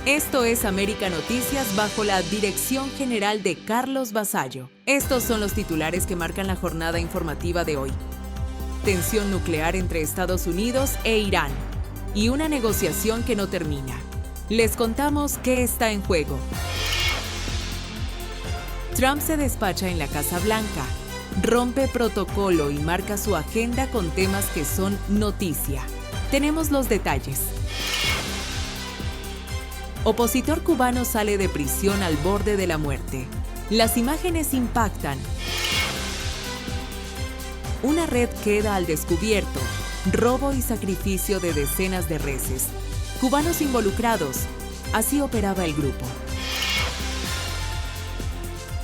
Esto es América Noticias bajo la dirección general de Carlos Vasallo. Estos son los titulares que marcan la jornada informativa de hoy. Tensión nuclear entre Estados Unidos e Irán y una negociación que no termina. Les contamos qué está en juego. Trump se despacha en la Casa Blanca, rompe protocolo y marca su agenda con temas que son noticia. Tenemos los detalles. Opositor cubano sale de prisión al borde de la muerte. Las imágenes impactan. Una red queda al descubierto. Robo y sacrificio de decenas de reses. Cubanos involucrados. Así operaba el grupo.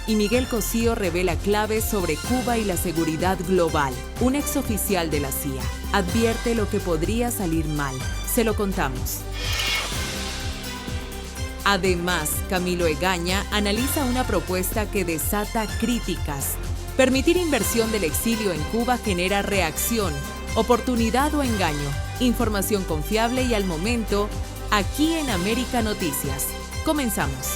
Y Miguel Cosío revela claves sobre Cuba y la seguridad global. Un exoficial de la CIA advierte lo que podría salir mal. Se lo contamos. Además, Camilo Egaña analiza una propuesta que desata críticas. Permitir inversión del exilio en Cuba genera reacción, oportunidad o engaño. Información confiable y al momento, aquí en América Noticias. Comenzamos.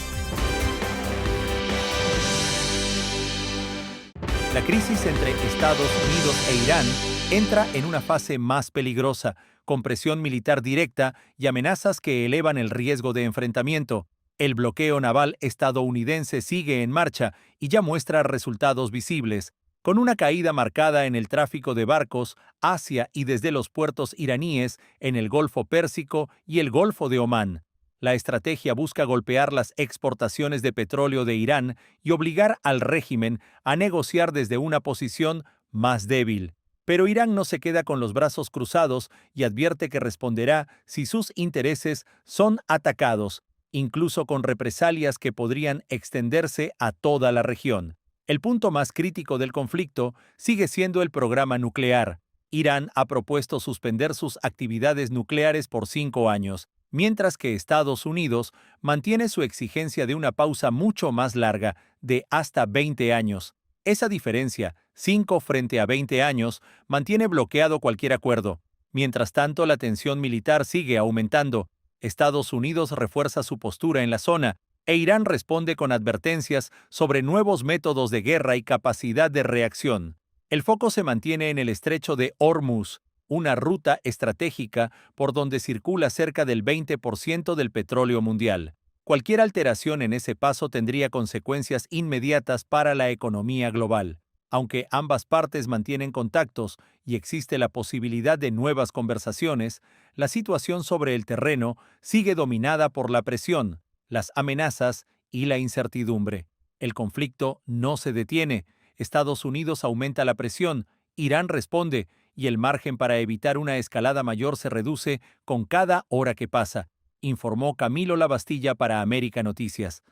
La crisis entre Estados Unidos e Irán entra en una fase más peligrosa, con presión militar directa y amenazas que elevan el riesgo de enfrentamiento. El bloqueo naval estadounidense sigue en marcha y ya muestra resultados visibles, con una caída marcada en el tráfico de barcos hacia y desde los puertos iraníes en el Golfo Pérsico y el Golfo de Omán. La estrategia busca golpear las exportaciones de petróleo de Irán y obligar al régimen a negociar desde una posición más débil. Pero Irán no se queda con los brazos cruzados y advierte que responderá si sus intereses son atacados, incluso con represalias que podrían extenderse a toda la región. El punto más crítico del conflicto sigue siendo el programa nuclear. Irán ha propuesto suspender sus actividades nucleares por 5 años, mientras que Estados Unidos mantiene su exigencia de una pausa mucho más larga, de hasta 20 años. Esa diferencia, 5 frente a 20 años, mantiene bloqueado cualquier acuerdo. Mientras tanto, la tensión militar sigue aumentando. Estados Unidos refuerza su postura en la zona, e Irán responde con advertencias sobre nuevos métodos de guerra y capacidad de reacción. El foco se mantiene en el estrecho de Hormuz, una ruta estratégica por donde circula cerca del 20% del petróleo mundial. Cualquier alteración en ese paso tendría consecuencias inmediatas para la economía global. Aunque ambas partes mantienen contactos y existe la posibilidad de nuevas conversaciones, la situación sobre el terreno sigue dominada por la presión, las amenazas y la incertidumbre. El conflicto no se detiene. Estados Unidos aumenta la presión, Irán responde, y el margen para evitar una escalada mayor se reduce con cada hora que pasa, informó Camilo Lavastilla para América Noticias.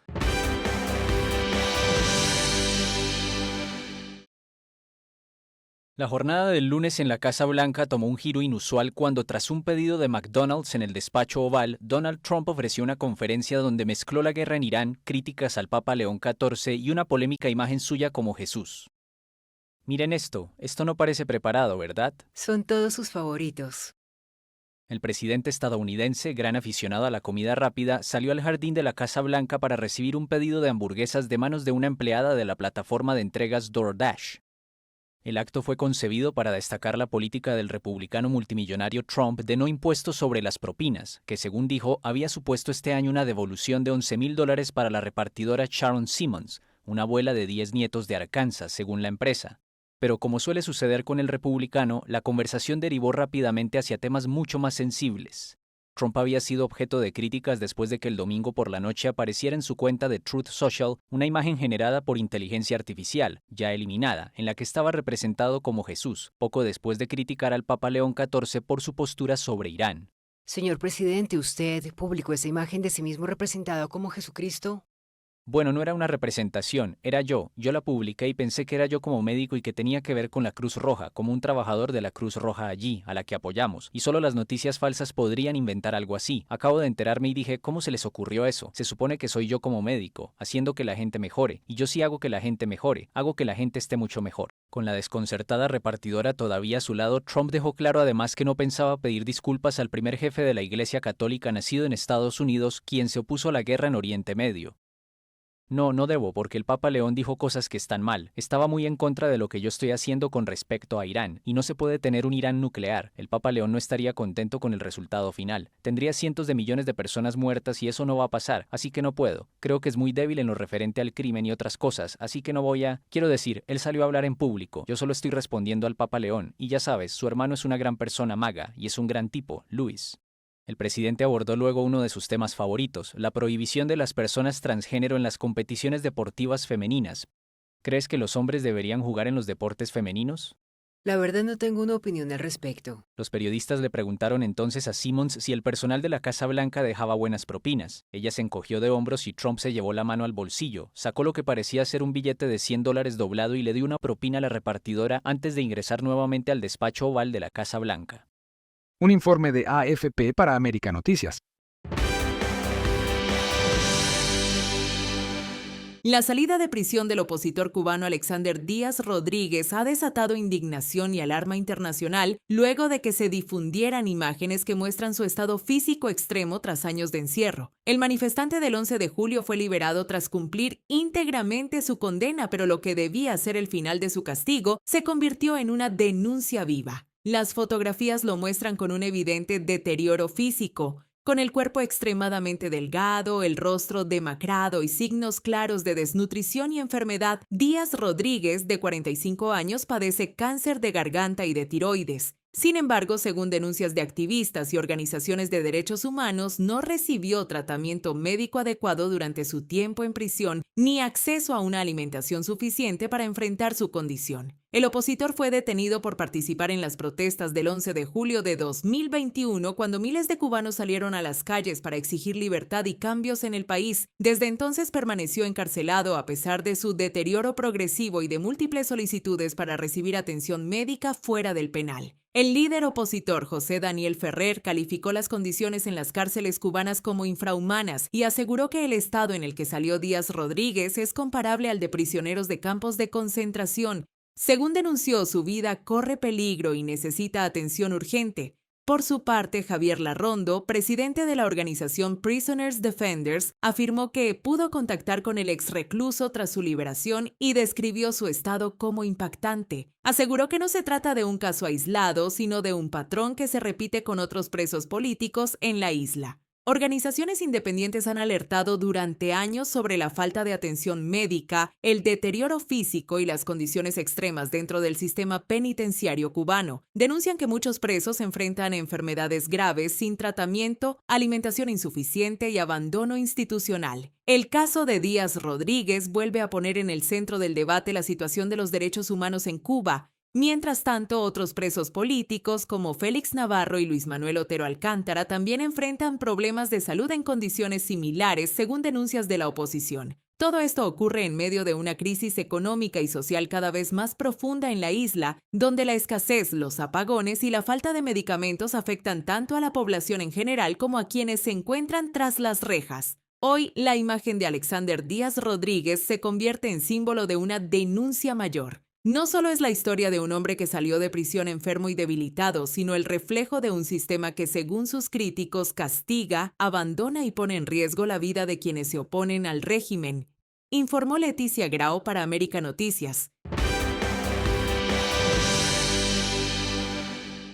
La jornada del lunes en la Casa Blanca tomó un giro inusual cuando, tras un pedido de McDonald's en el despacho oval, Donald Trump ofreció una conferencia donde mezcló la guerra en Irán, críticas al Papa León XIV y una polémica imagen suya como Jesús. Miren esto no parece preparado, ¿verdad? Son todos sus favoritos. El presidente estadounidense, gran aficionado a la comida rápida, salió al jardín de la Casa Blanca para recibir un pedido de hamburguesas de manos de una empleada de la plataforma de entregas DoorDash. El acto fue concebido para destacar la política del republicano multimillonario Trump de no impuestos sobre las propinas, que según dijo había supuesto este año una devolución de $11,000 para la repartidora Sharon Simmons, una abuela de 10 nietos de Arkansas, según la empresa. Pero como suele suceder con el republicano, la conversación derivó rápidamente hacia temas mucho más sensibles. Trump había sido objeto de críticas después de que el domingo por la noche apareciera en su cuenta de Truth Social una imagen generada por inteligencia artificial, ya eliminada, en la que estaba representado como Jesús, poco después de criticar al Papa León XIV por su postura sobre Irán. Señor presidente, ¿usted publicó esa imagen de sí mismo representado como Jesucristo? Bueno, no era una representación, era yo la publiqué y pensé que era yo como médico y que tenía que ver con la Cruz Roja, como un trabajador de la Cruz Roja allí, a la que apoyamos, y solo las noticias falsas podrían inventar algo así. Acabo de enterarme y dije, ¿cómo se les ocurrió eso? Se supone que soy yo como médico, haciendo que la gente mejore, y yo sí hago que la gente mejore, hago que la gente esté mucho mejor. Con la desconcertada repartidora todavía a su lado, Trump dejó claro además que no pensaba pedir disculpas al primer jefe de la Iglesia Católica nacido en Estados Unidos, quien se opuso a la guerra en Oriente Medio. No debo, porque el Papa León dijo cosas que están mal. Estaba muy en contra de lo que yo estoy haciendo con respecto a Irán, y no se puede tener un Irán nuclear. El Papa León no estaría contento con el resultado final. Tendría cientos de millones de personas muertas y eso no va a pasar, así que no puedo. Creo que es muy débil en lo referente al crimen y otras cosas, así que no voy a... Quiero decir, él salió a hablar en público. Yo solo estoy respondiendo al Papa León, y ya sabes, su hermano es una gran persona maga, y es un gran tipo, Luis. El presidente abordó luego uno de sus temas favoritos, la prohibición de las personas transgénero en las competiciones deportivas femeninas. ¿Crees que los hombres deberían jugar en los deportes femeninos? La verdad no tengo una opinión al respecto. Los periodistas le preguntaron entonces a Simmons si el personal de la Casa Blanca dejaba buenas propinas. Ella se encogió de hombros y Trump se llevó la mano al bolsillo, sacó lo que parecía ser un billete de $100 doblado y le dio una propina a la repartidora antes de ingresar nuevamente al despacho oval de la Casa Blanca. Un informe de AFP para América Noticias. La salida de prisión del opositor cubano Alexander Díaz Rodríguez ha desatado indignación y alarma internacional luego de que se difundieran imágenes que muestran su estado físico extremo tras años de encierro. El manifestante del 11 de julio fue liberado tras cumplir íntegramente su condena, pero lo que debía ser el final de su castigo se convirtió en una denuncia viva. Las fotografías lo muestran con un evidente deterioro físico, con el cuerpo extremadamente delgado, el rostro demacrado y signos claros de desnutrición y enfermedad. Díaz Rodríguez, de 45 años, padece cáncer de garganta y de tiroides. Sin embargo, según denuncias de activistas y organizaciones de derechos humanos, no recibió tratamiento médico adecuado durante su tiempo en prisión ni acceso a una alimentación suficiente para enfrentar su condición. El opositor fue detenido por participar en las protestas del 11 de julio de 2021, cuando miles de cubanos salieron a las calles para exigir libertad y cambios en el país. Desde entonces permaneció encarcelado a pesar de su deterioro progresivo y de múltiples solicitudes para recibir atención médica fuera del penal. El líder opositor José Daniel Ferrer calificó las condiciones en las cárceles cubanas como infrahumanas y aseguró que el estado en el que salió Díaz Rodríguez es comparable al de prisioneros de campos de concentración. Según denunció, su vida corre peligro y necesita atención urgente. Por su parte, Javier Larrondo, presidente de la organización Prisoners Defenders, afirmó que pudo contactar con el exrecluso tras su liberación y describió su estado como impactante. Aseguró que no se trata de un caso aislado, sino de un patrón que se repite con otros presos políticos en la isla. Organizaciones independientes han alertado durante años sobre la falta de atención médica, el deterioro físico y las condiciones extremas dentro del sistema penitenciario cubano. Denuncian que muchos presos enfrentan enfermedades graves sin tratamiento, alimentación insuficiente y abandono institucional. El caso de Díaz Rodríguez vuelve a poner en el centro del debate la situación de los derechos humanos en Cuba. Mientras tanto, otros presos políticos como Félix Navarro y Luis Manuel Otero Alcántara también enfrentan problemas de salud en condiciones similares, según denuncias de la oposición. Todo esto ocurre en medio de una crisis económica y social cada vez más profunda en la isla, donde la escasez, los apagones y la falta de medicamentos afectan tanto a la población en general como a quienes se encuentran tras las rejas. Hoy, la imagen de Alexander Díaz Rodríguez se convierte en símbolo de una denuncia mayor. No solo es la historia de un hombre que salió de prisión enfermo y debilitado, sino el reflejo de un sistema que, según sus críticos, castiga, abandona y pone en riesgo la vida de quienes se oponen al régimen, informó Leticia Grau para América Noticias.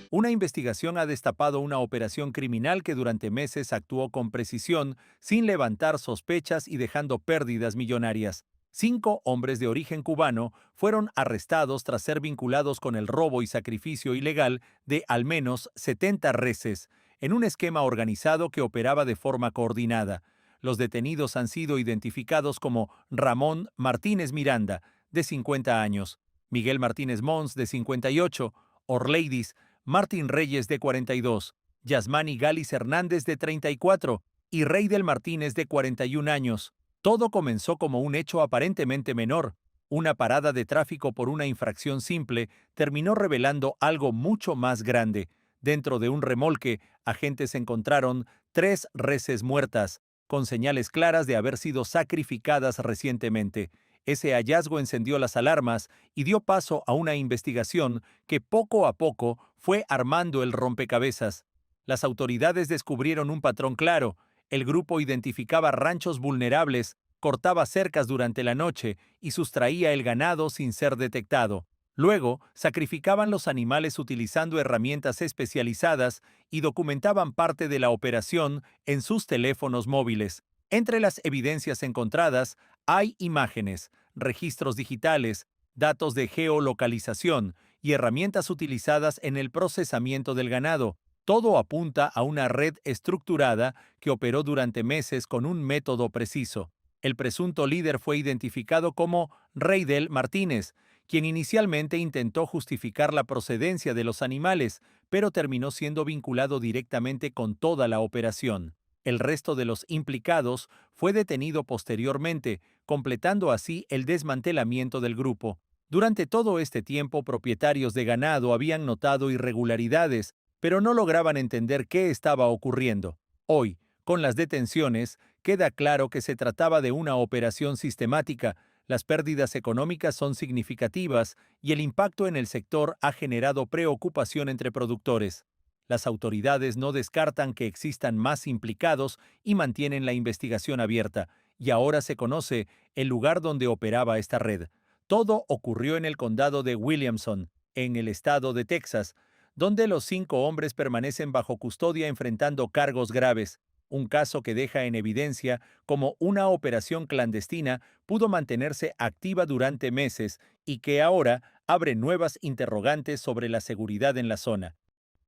Una investigación ha destapado una operación criminal que durante meses actuó con precisión, sin levantar sospechas y dejando pérdidas millonarias. 5 hombres de origen cubano fueron arrestados tras ser vinculados con el robo y sacrificio ilegal de al menos 70 reses, en un esquema organizado que operaba de forma coordinada. Los detenidos han sido identificados como Ramón Martínez Miranda, de 50 años, Miguel Martínez Mons, de 58, Orleidis Martín Reyes, de 42, Yasmani Galis Hernández, de 34, y Reidel Martínez, de 41 años. Todo comenzó como un hecho aparentemente menor. Una parada de tráfico por una infracción simple terminó revelando algo mucho más grande. Dentro de un remolque, agentes encontraron 3 reses muertas, con señales claras de haber sido sacrificadas recientemente. Ese hallazgo encendió las alarmas y dio paso a una investigación que poco a poco fue armando el rompecabezas. Las autoridades descubrieron un patrón claro. El grupo identificaba ranchos vulnerables, cortaba cercas durante la noche y sustraía el ganado sin ser detectado. Luego, sacrificaban los animales utilizando herramientas especializadas y documentaban parte de la operación en sus teléfonos móviles. Entre las evidencias encontradas hay imágenes, registros digitales, datos de geolocalización y herramientas utilizadas en el procesamiento del ganado. Todo apunta a una red estructurada que operó durante meses con un método preciso. El presunto líder fue identificado como Reidel Martínez, quien inicialmente intentó justificar la procedencia de los animales, pero terminó siendo vinculado directamente con toda la operación. El resto de los implicados fue detenido posteriormente, completando así el desmantelamiento del grupo. Durante todo este tiempo, propietarios de ganado habían notado irregularidades, pero no lograban entender qué estaba ocurriendo. Hoy, con las detenciones, queda claro que se trataba de una operación sistemática. Las pérdidas económicas son significativas y el impacto en el sector ha generado preocupación entre productores. Las autoridades no descartan que existan más implicados y mantienen la investigación abierta, y ahora se conoce el lugar donde operaba esta red. Todo ocurrió en el condado de Williamson, en el estado de Texas, donde los 5 hombres permanecen bajo custodia enfrentando cargos graves. Un caso que deja en evidencia cómo una operación clandestina pudo mantenerse activa durante meses y que ahora abre nuevas interrogantes sobre la seguridad en la zona,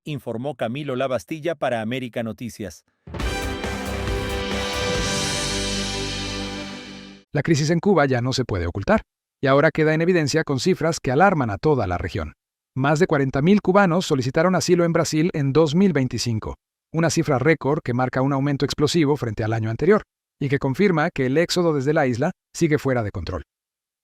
informó Camilo Lavastilla para América Noticias. La crisis en Cuba ya no se puede ocultar, y ahora queda en evidencia con cifras que alarman a toda la región. Más de 40.000 cubanos solicitaron asilo en Brasil en 2025, una cifra récord que marca un aumento explosivo frente al año anterior, y que confirma que el éxodo desde la isla sigue fuera de control.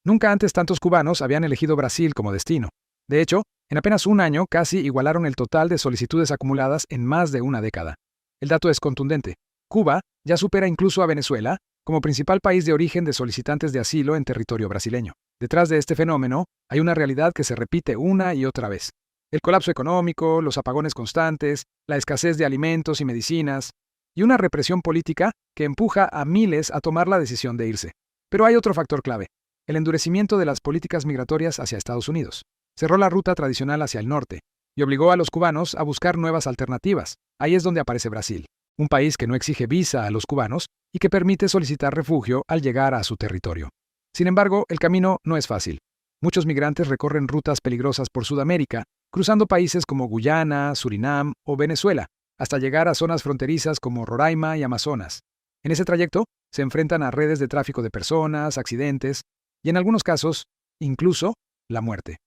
Nunca antes tantos cubanos habían elegido Brasil como destino. De hecho, en apenas un año casi igualaron el total de solicitudes acumuladas en más de una década. El dato es contundente. Cuba ya supera incluso a Venezuela como principal país de origen de solicitantes de asilo en territorio brasileño. Detrás de este fenómeno hay una realidad que se repite una y otra vez. El colapso económico, los apagones constantes, la escasez de alimentos y medicinas, y una represión política que empuja a miles a tomar la decisión de irse. Pero hay otro factor clave: el endurecimiento de las políticas migratorias hacia Estados Unidos. Cerró la ruta tradicional hacia el norte y obligó a los cubanos a buscar nuevas alternativas. Ahí es donde aparece Brasil, un país que no exige visa a los cubanos y que permite solicitar refugio al llegar a su territorio. Sin embargo, el camino no es fácil. Muchos migrantes recorren rutas peligrosas por Sudamérica, cruzando países como Guyana, Surinam o Venezuela, hasta llegar a zonas fronterizas como Roraima y Amazonas. En ese trayecto, se enfrentan a redes de tráfico de personas, accidentes y, en algunos casos, incluso la muerte.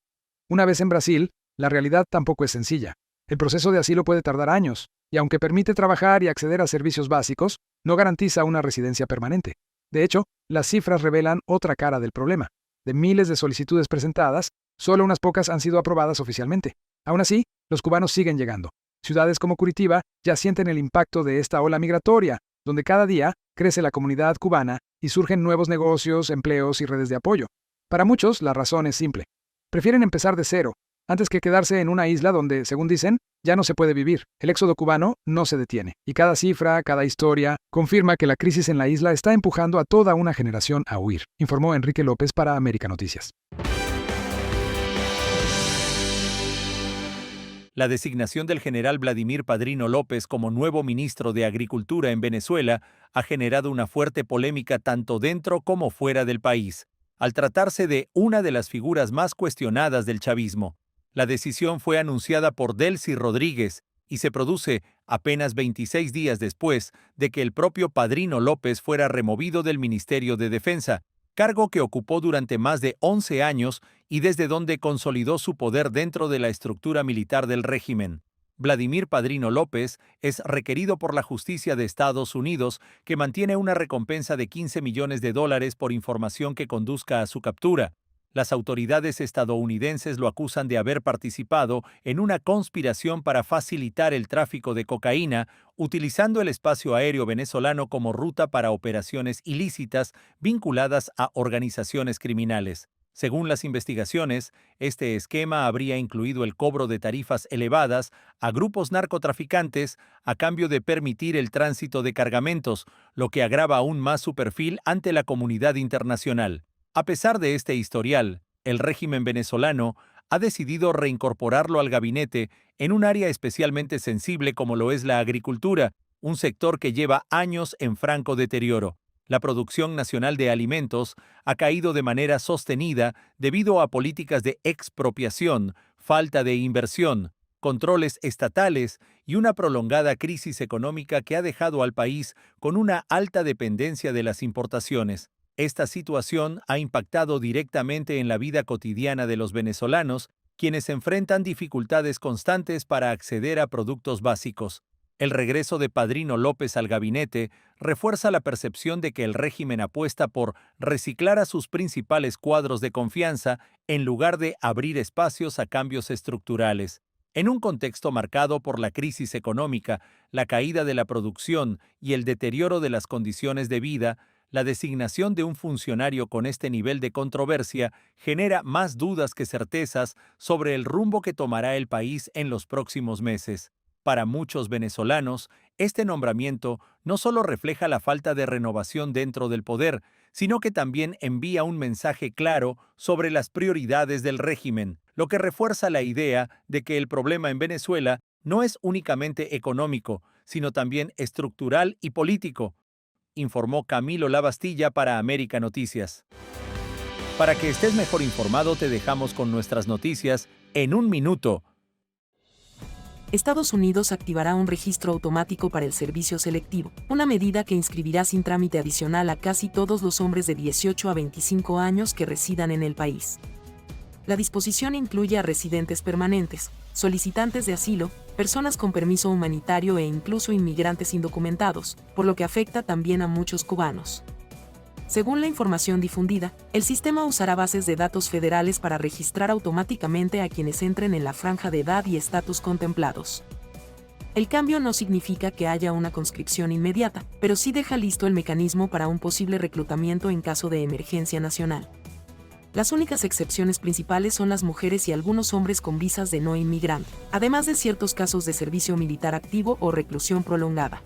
Una vez en Brasil, la realidad tampoco es sencilla. El proceso de asilo puede tardar años, y aunque permite trabajar y acceder a servicios básicos, no garantiza una residencia permanente. De hecho, las cifras revelan otra cara del problema. De miles de solicitudes presentadas, solo unas pocas han sido aprobadas oficialmente. Aún así, los cubanos siguen llegando. Ciudades como Curitiba ya sienten el impacto de esta ola migratoria, donde cada día crece la comunidad cubana y surgen nuevos negocios, empleos y redes de apoyo. Para muchos, la razón es simple. Prefieren empezar de cero, antes que quedarse en una isla donde, según dicen, ya no se puede vivir. El éxodo cubano no se detiene, y cada cifra, cada historia, confirma que la crisis en la isla está empujando a toda una generación a huir, informó Enrique López para América Noticias. La designación del general Vladimir Padrino López como nuevo ministro de Agricultura en Venezuela ha generado una fuerte polémica tanto dentro como fuera del país, al tratarse de una de las figuras más cuestionadas del chavismo. La decisión fue anunciada por Delcy Rodríguez y se produce apenas 26 días después de que el propio Padrino López fuera removido del Ministerio de Defensa, cargo que ocupó durante más de 11 años y desde donde consolidó su poder dentro de la estructura militar del régimen. Vladimir Padrino López es requerido por la justicia de Estados Unidos, que mantiene una recompensa de $15 millones por información que conduzca a su captura. Las autoridades estadounidenses lo acusan de haber participado en una conspiración para facilitar el tráfico de cocaína, utilizando el espacio aéreo venezolano como ruta para operaciones ilícitas vinculadas a organizaciones criminales. Según las investigaciones, este esquema habría incluido el cobro de tarifas elevadas a grupos narcotraficantes a cambio de permitir el tránsito de cargamentos, lo que agrava aún más su perfil ante la comunidad internacional. A pesar de este historial, el régimen venezolano ha decidido reincorporarlo al gabinete en un área especialmente sensible como lo es la agricultura, un sector que lleva años en franco deterioro. La producción nacional de alimentos ha caído de manera sostenida debido a políticas de expropiación, falta de inversión, controles estatales y una prolongada crisis económica que ha dejado al país con una alta dependencia de las importaciones. Esta situación ha impactado directamente en la vida cotidiana de los venezolanos, quienes enfrentan dificultades constantes para acceder a productos básicos. El regreso de Padrino López al gabinete refuerza la percepción de que el régimen apuesta por reciclar a sus principales cuadros de confianza en lugar de abrir espacios a cambios estructurales. En un contexto marcado por la crisis económica, la caída de la producción y el deterioro de las condiciones de vida, la designación de un funcionario con este nivel de controversia genera más dudas que certezas sobre el rumbo que tomará el país en los próximos meses. Para muchos venezolanos, este nombramiento no solo refleja la falta de renovación dentro del poder, sino que también envía un mensaje claro sobre las prioridades del régimen, lo que refuerza la idea de que el problema en Venezuela no es únicamente económico, sino también estructural y político, informó Camilo Lavastilla para América Noticias. Para que estés mejor informado, te dejamos con nuestras noticias en un minuto. Estados Unidos activará un registro automático para el servicio selectivo, una medida que inscribirá sin trámite adicional a casi todos los hombres de 18 a 25 años que residan en el país. La disposición incluye a residentes permanentes, solicitantes de asilo, personas con permiso humanitario e incluso inmigrantes indocumentados, por lo que afecta también a muchos cubanos. Según la información difundida, el sistema usará bases de datos federales para registrar automáticamente a quienes entren en la franja de edad y estatus contemplados. El cambio no significa que haya una conscripción inmediata, pero sí deja listo el mecanismo para un posible reclutamiento en caso de emergencia nacional. Las únicas excepciones principales son las mujeres y algunos hombres con visas de no inmigrante, además de ciertos casos de servicio militar activo o reclusión prolongada.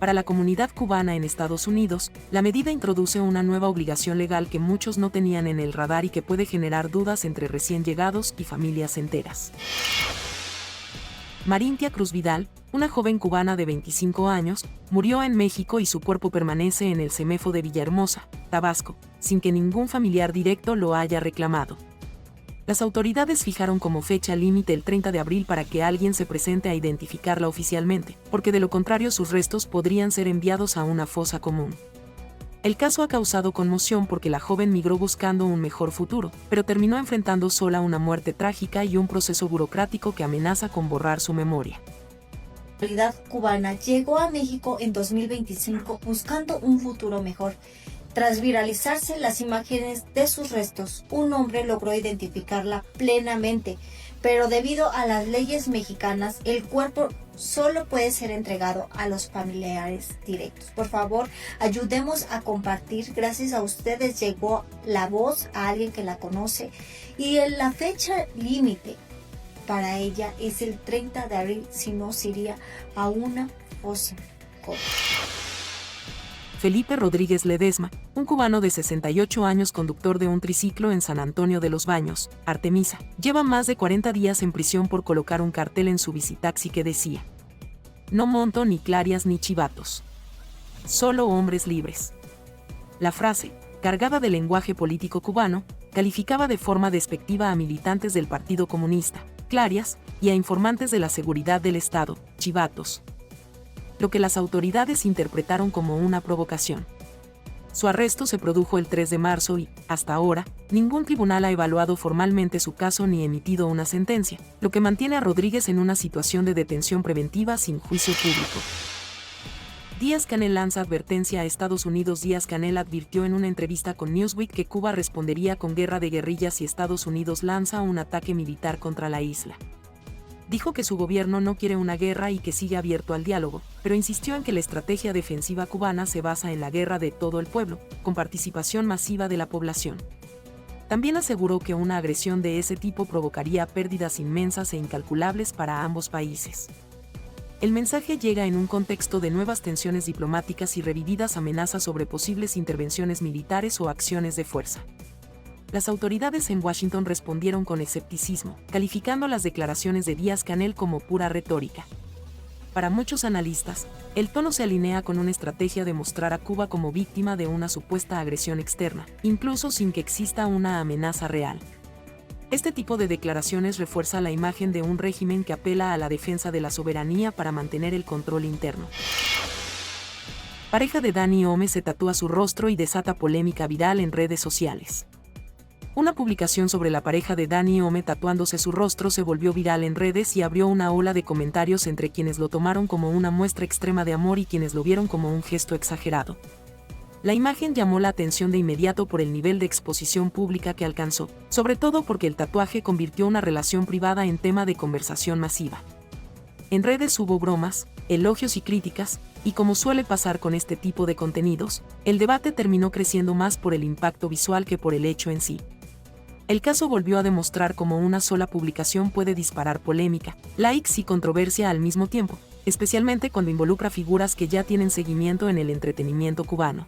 Para la comunidad cubana en Estados Unidos, la medida introduce una nueva obligación legal que muchos no tenían en el radar y que puede generar dudas entre recién llegados y familias enteras. Marintia Cruz Vidal, una joven cubana de 25 años, murió en México y su cuerpo permanece en el CEMEFO de Villahermosa, Tabasco, sin que ningún familiar directo lo haya reclamado. Las autoridades fijaron como fecha límite el 30 de abril para que alguien se presente a identificarla oficialmente, porque de lo contrario sus restos podrían ser enviados a una fosa común. El caso ha causado conmoción porque la joven migró buscando un mejor futuro, pero terminó enfrentando sola una muerte trágica y un proceso burocrático que amenaza con borrar su memoria. La comunidad cubana llegó a México en 2025 buscando un futuro mejor. Tras viralizarse las imágenes de sus restos, un hombre logró identificarla plenamente, pero debido a las leyes mexicanas, el cuerpo solo puede ser entregado a los familiares directos. Por favor, ayudemos a compartir. Gracias a ustedes llegó la voz a alguien que la conoce y la fecha límite para ella es el 30 de abril, si no se iría a una fosa común. Felipe Rodríguez Ledesma, un cubano de 68 años conductor de un triciclo en San Antonio de los Baños, Artemisa, lleva más de 40 días en prisión por colocar un cartel en su bicitaxi que decía: "No monto ni clarias ni chivatos. Solo hombres libres". La frase, cargada de lenguaje político cubano, calificaba de forma despectiva a militantes del Partido Comunista, clarias, y a informantes de la seguridad del Estado, chivatos, lo que las autoridades interpretaron como una provocación. Su arresto se produjo el 3 de marzo y, hasta ahora, ningún tribunal ha evaluado formalmente su caso ni emitido una sentencia, lo que mantiene a Rodríguez en una situación de detención preventiva sin juicio público. Díaz-Canel lanza advertencia a Estados Unidos. Díaz-Canel advirtió en una entrevista con Newsweek que Cuba respondería con guerra de guerrillas si Estados Unidos lanza un ataque militar contra la isla. Dijo que su gobierno no quiere una guerra y que sigue abierto al diálogo, pero insistió en que la estrategia defensiva cubana se basa en la guerra de todo el pueblo, con participación masiva de la población. También aseguró que una agresión de ese tipo provocaría pérdidas inmensas e incalculables para ambos países. El mensaje llega en un contexto de nuevas tensiones diplomáticas y revividas amenazas sobre posibles intervenciones militares o acciones de fuerza. Las autoridades en Washington respondieron con escepticismo, calificando las declaraciones de Díaz-Canel como pura retórica. Para muchos analistas, el tono se alinea con una estrategia de mostrar a Cuba como víctima de una supuesta agresión externa, incluso sin que exista una amenaza real. Este tipo de declaraciones refuerza la imagen de un régimen que apela a la defensa de la soberanía para mantener el control interno. Pareja de Dani Ome se tatúa su rostro y desata polémica viral en redes sociales. Una publicación sobre la pareja de Dani Ome tatuándose su rostro se volvió viral en redes y abrió una ola de comentarios entre quienes lo tomaron como una muestra extrema de amor y quienes lo vieron como un gesto exagerado. La imagen llamó la atención de inmediato por el nivel de exposición pública que alcanzó, sobre todo porque el tatuaje convirtió una relación privada en tema de conversación masiva. En redes hubo bromas, elogios y críticas, y como suele pasar con este tipo de contenidos, el debate terminó creciendo más por el impacto visual que por el hecho en sí. El caso volvió a demostrar cómo una sola publicación puede disparar polémica, likes y controversia al mismo tiempo, especialmente cuando involucra figuras que ya tienen seguimiento en el entretenimiento cubano.